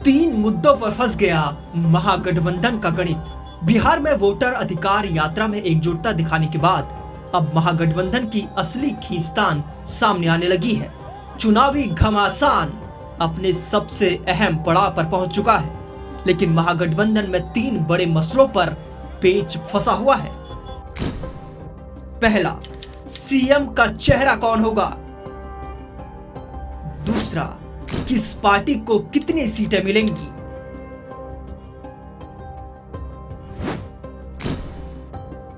तीन मुद्दों पर फंस गया महागठबंधन का गणित। बिहार में वोटर अधिकार यात्रा में एकजुटता दिखाने के बाद अब महागठबंधन की असली खींचतान सामने आने लगी है। चुनावी घमासान अपने सबसे अहम पड़ाव पर पहुंच चुका है, लेकिन महागठबंधन में तीन बड़े मसलों पर पेच फंसा हुआ है। पहला, सीएम का चेहरा कौन होगा। दूसरा, किस पार्टी को कितनी सीटें मिलेंगी।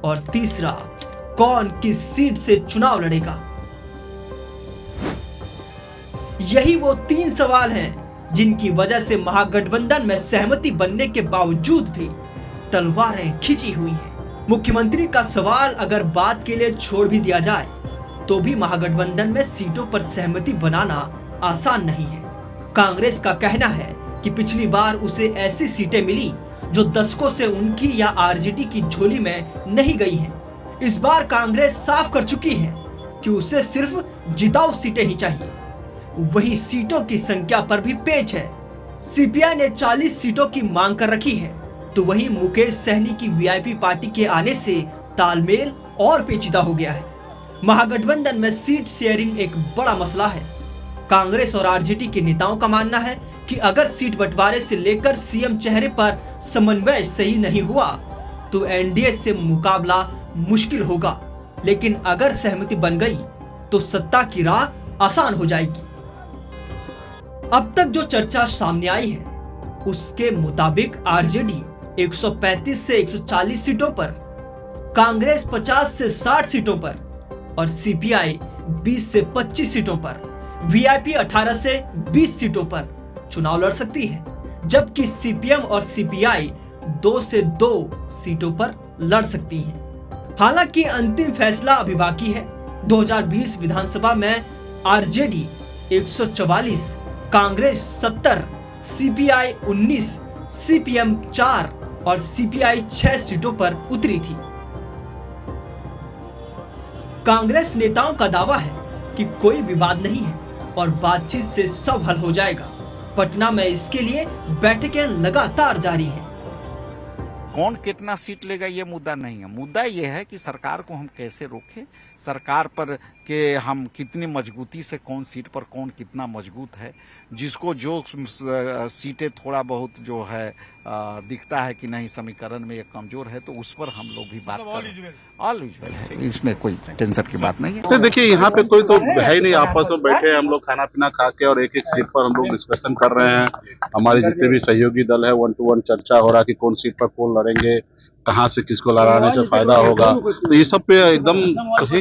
और तीसरा, कौन किस सीट से चुनाव लड़ेगा। यही वो तीन सवाल हैं जिनकी वजह से महागठबंधन में सहमति बनने के बावजूद भी तलवारें खिंची हुई हैं। मुख्यमंत्री का सवाल अगर बात के लिए छोड़ भी दिया जाए तो भी महागठबंधन में सीटों पर सहमति बनाना आसान नहीं है। कांग्रेस का कहना है कि पिछली बार उसे ऐसी सीटें मिली जो दशकों से उनकी या आरजेडी की झोली में नहीं गई हैं। इस बार कांग्रेस साफ कर चुकी है कि उसे सिर्फ जिताऊ सीटें ही चाहिए। वही सीटों की संख्या पर भी पेच है। सीपीआई ने 40 सीटों की मांग कर रखी है, तो वही मुकेश सहनी की वीआईपी पार्टी के आने से तालमेल और पेचीदा हो गया है। महागठबंधन में सीट शेयरिंग एक बड़ा मसला है। कांग्रेस और आरजेडी के नेताओं का मानना है कि अगर सीट बंटवारे से लेकर सीएम चेहरे पर समन्वय सही नहीं हुआ तो एनडीए से मुकाबला मुश्किल होगा, लेकिन अगर सहमति बन गई तो सत्ता की राह आसान हो जाएगी। अब तक जो चर्चा सामने आई है उसके मुताबिक आरजेडी 135 से 140 सीटों पर, कांग्रेस 50 से 60 सीटों पर और सीपीआई 20 से 25 सीटों पर, वीआईपी 18 से 20 सीटों पर चुनाव लड़ सकती है, जबकि सीपीएम और सीपीआई 2 से 2 सीटों पर लड़ सकती हैं। हालांकि अंतिम फैसला अभी बाकी है। 2020 विधानसभा में आरजेडी 144, कांग्रेस 70, सीपीआई 19, सीपीएम 4 और सीपीआई 6 सीटों पर उतरी थी। कांग्रेस नेताओं का दावा है कि कोई विवाद नहीं है और बातचीत से सब हल हो जाएगा। पटना में इसके लिए बैठकें लगातार जारी हैं। कौन कितना सीट लेगा ये मुद्दा नहीं है। मुद्दा ये है कि सरकार को हम कैसे रोकें, सरकार पर के हम कितनी मजबूती से, कौन सीट पर कौन कितना मजबूत है, जिसको जो सीटें थोड़ा बहुत जो है दिखता है कि नहीं समीकरण में ये कमजोर है, तो उस पर हम लोग भी बात करें। ऑल यूजुअल है, इसमें कोई टेंशन की बात नहीं है। देखिए यहाँ पे कोई तो है ही नहीं, आपस में बैठे हम लोग खाना पीना खा के और एक एक सीट पर हम लोग डिस्कशन कर रहे हैं। हमारे जितने भी सहयोगी दल है 1-to-1 चर्चा हो रहा है कि कौन सीट पर कौन लड़ेंगे, कहाँ से किसको लड़ाने से फायदा होगा। तो ये सब पे एकदम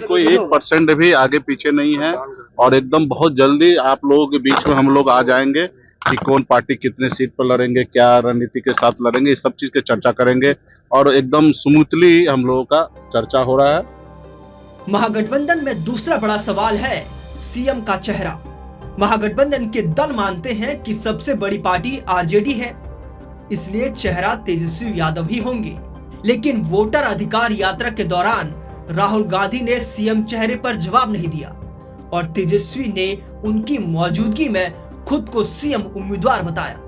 कोई 1% भी आगे पीछे नहीं है और एकदम बहुत जल्दी आप लोगों के बीच में हम लोग आ जाएंगे कि कौन पार्टी कितने सीट पर लड़ेंगे, क्या रणनीति के साथ लड़ेंगे, इस सब चीज की चर्चा करेंगे और एकदम स्मूथली हम लोगों का चर्चा हो रहा है। महागठबंधन में दूसरा बड़ा सवाल है सीएम का चेहरा। महागठबंधन के दल मानते हैं कि सबसे बड़ी पार्टी आरजेडी है, इसलिए चेहरा तेजस्वी यादव ही होंगे। लेकिन वोटर अधिकार यात्रा के दौरान राहुल गांधी ने सीएम चेहरे पर जवाब नहीं दिया और तेजस्वी ने उनकी मौजूदगी में खुद को सीएम उम्मीदवार बताया।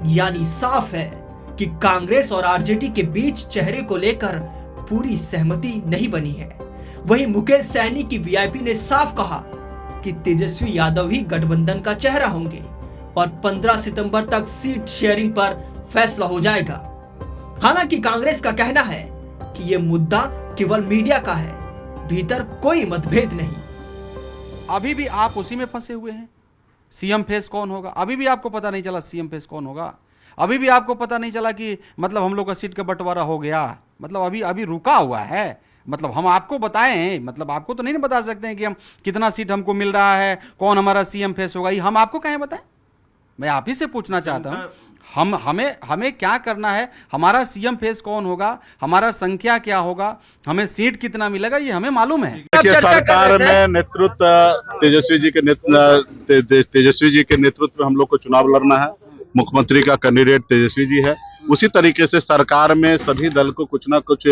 यानी साफ है कि कांग्रेस और आरजेडी के बीच चेहरे को लेकर पूरी सहमति नहीं बनी है। वहीं मुकेश सहनी की वीआईपी ने साफ कहा कि तेजस्वी यादव ही गठबंधन का चेहरा होंगे और 15 सितंबर तक सीट शेयरिंग पर फैसला हो जाएगा। हालांकि कांग्रेस का कहना है कि यह मुद्दा केवल मीडिया का है, भीतर कोई मतभेद नहीं। अभी भी आप उसी में फंसे हुए हैं। सीएम फेस कौन होगा, अभी भी आपको पता नहीं चला सीएम फेस कौन होगा। अभी भी आपको पता नहीं चला कि मतलब हम लोग का सीट का बंटवारा हो गया, मतलब अभी रुका हुआ है। मतलब हम आपको बताएं, मतलब आपको तो नहीं बता सकते हैं कि हम कितना सीट हमको मिल रहा है, कौन हमारा सीएम फेस होगा, ये हम आपको कहें बताएं। मैं आप ही से पूछना चाहता हूं, हमें क्या करना है, हमारा सीएम फेस कौन होगा, हमारा संख्या क्या होगा, हमें सीट कितना मिलेगा, ये हमें मालूम है। देखिए सरकार में नेतृत्व तेजस्वी जी के नेतृत्व में हम लोग को चुनाव लड़ना है। मुख्यमंत्री का कैंडिडेट तेजस्वी जी है। उसी तरीके से सरकार में सभी दल को कुछ ना कुछ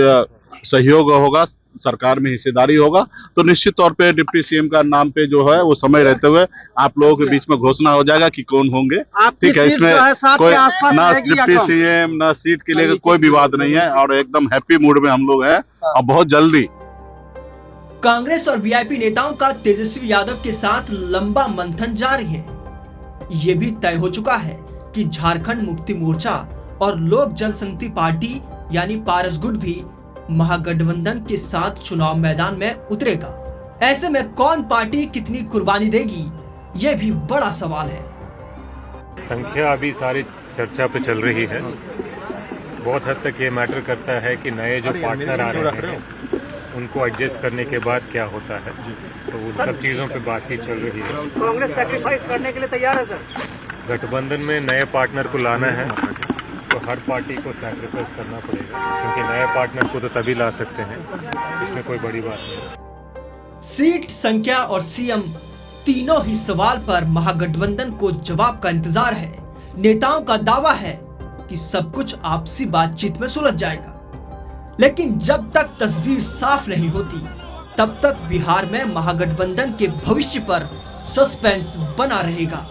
सहयोग होगा। सरकार में हिस्सेदारी होगा तो निश्चित तौर पे डिप्टी सीएम का नाम पे जो है वो समय रहते हुए आप लोगों के बीच में घोषणा हो जाएगा कि कौन होंगे। ठीक है, इसमें कोई ना डिप्टी सीएम ना सीट के लिए कोई विवाद नहीं है और एकदम हैप्पी मूड में हम लोग हैं और बहुत जल्दी। कांग्रेस और वीआईपी नेताओं का तेजस्वी यादव के साथ लंबा मंथन जारी है। ये भी तय हो चुका है कि झारखंड मुक्ति मोर्चा और लोक जनशक्ति पार्टी यानी पारसगुट भी महागठबंधन के साथ चुनाव मैदान में उतरेगा। ऐसे में कौन पार्टी कितनी कुर्बानी देगी, ये भी बड़ा सवाल है। संख्या अभी सारी चर्चा पे चल रही है। बहुत हद तक ये मैटर करता है कि नए जो पार्टनर आ रहे हैं उनको एडजस्ट करने के बाद क्या होता है, तो उन सब चीज़ों पे बातचीत चल रही है। कांग्रेस सैक्रिफाइस करने के लिए तैयार है सर? गठबंधन में नए पार्टनर को लाना है तो हर पार्टी को सैक्रिफाइस करना पड़ेगा, क्योंकि नए पार्टनर को तो तभी ला सकते हैं, इसमें कोई बड़ी बात नहीं। सीट संख्या और सीएम तीनों ही सवाल पर महागठबंधन को जवाब का इंतजार है। नेताओं का दावा है कि सब कुछ आपसी बातचीत में सुलझ जाएगा, लेकिन जब तक तस्वीर साफ नहीं होती तब तक बिहार में महागठबंधन के भविष्य पर सस्पेंस बना रहेगा।